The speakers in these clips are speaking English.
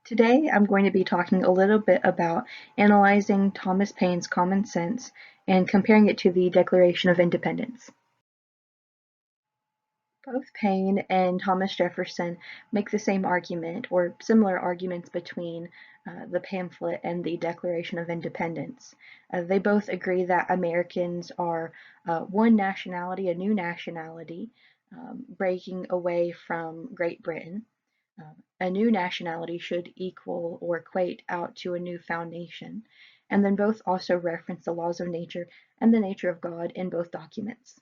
Today, I'm going to be talking a little bit about analyzing Thomas Paine's Common Sense and comparing it to the Declaration of Independence. Both Paine and Thomas Jefferson make the same argument or similar arguments between the pamphlet and the Declaration of Independence. They both agree that Americans are one nationality, a new nationality, breaking away from Great Britain. A new nationality should equal or equate out to a new found nation, and then both also reference the laws of nature and the nature of God in both documents.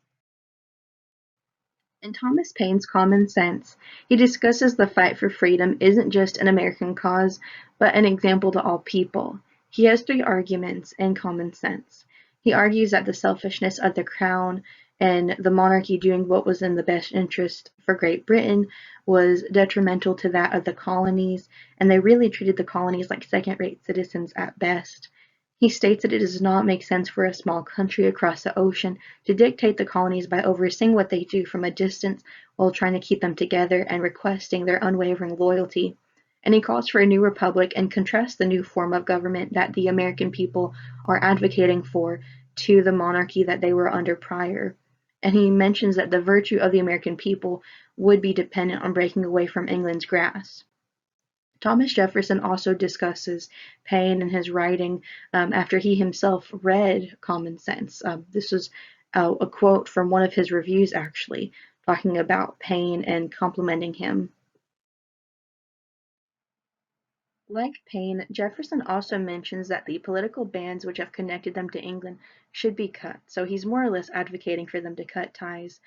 In Thomas Paine's Common Sense, he discusses the fight for freedom isn't just an American cause, but an example to all people. He has three arguments in Common Sense. He argues that the selfishness of the crown and the monarchy doing what was in the best interest for Great Britain was detrimental to that of the colonies, and they really treated the colonies like second-rate citizens at best. He states that it does not make sense for a small country across the ocean to dictate the colonies by overseeing what they do from a distance while trying to keep them together and requesting their unwavering loyalty. And he calls for a new republic and contrasts the new form of government that the American people are advocating for to the monarchy that they were under prior. And he mentions that the virtue of the American people would be dependent on breaking away from England's grasp. Thomas Jefferson also discusses Paine in his writing after he himself read Common Sense. This was a quote from one of his reviews, actually, talking about Paine and complimenting him. Like Paine, Jefferson also mentions that the political bands which have connected them to England should be cut. So he's more or less advocating for them to cut ties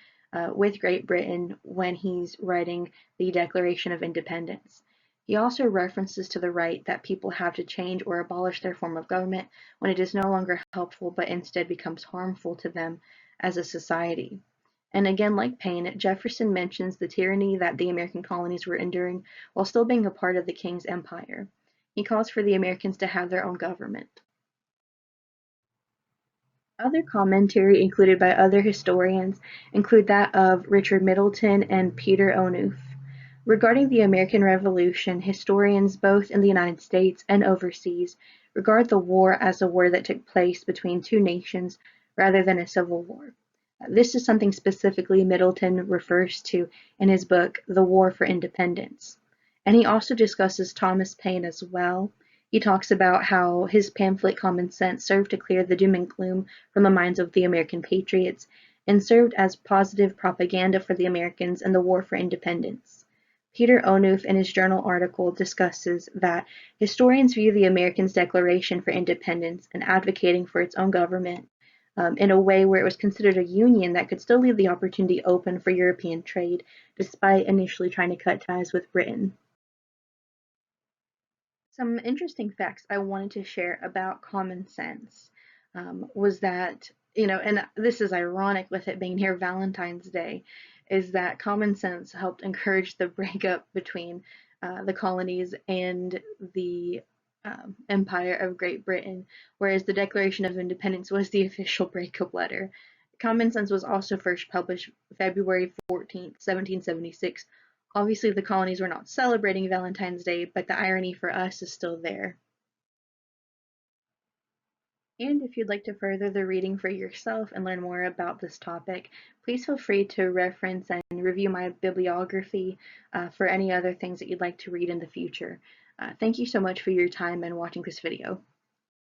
with Great Britain when he's writing the Declaration of Independence. He also references to the right that people have to change or abolish their form of government when it is no longer helpful but instead becomes harmful to them as a society. And again, like Paine, Jefferson mentions the tyranny that the American colonies were enduring while still being a part of the King's empire. He calls for the Americans to have their own government. Other commentary included by other historians include that of Richard Middleton and Peter Onuf. Regarding the American Revolution, historians both in the United States and overseas regard the war as a war that took place between two nations rather than a civil war. This is something specifically Middleton refers to in his book, The War for Independence. And he also discusses Thomas Paine as well. He talks about how his pamphlet Common Sense served to clear the doom and gloom from the minds of the American patriots and served as positive propaganda for the Americans in the war for independence. Peter Onuf in his journal article discusses that historians view the Americans' Declaration for Independence and advocating for its own government in a way where it was considered a union that could still leave the opportunity open for European trade, despite initially trying to cut ties with Britain. Some interesting facts I wanted to share about Common Sense was that, and this is ironic with it being near Valentine's Day, is that Common Sense helped encourage the breakup between the colonies and the Empire of Great Britain, whereas the Declaration of Independence was the official breakup letter. Common Sense was also first published February 14th, 1776. Obviously, the colonies were not celebrating Valentine's Day, but the irony for us is still there. And if you'd like to further the reading for yourself and learn more about this topic, please feel free to reference and review my bibliography for any other things that you'd like to read in the future. Thank you so much for your time and watching this video.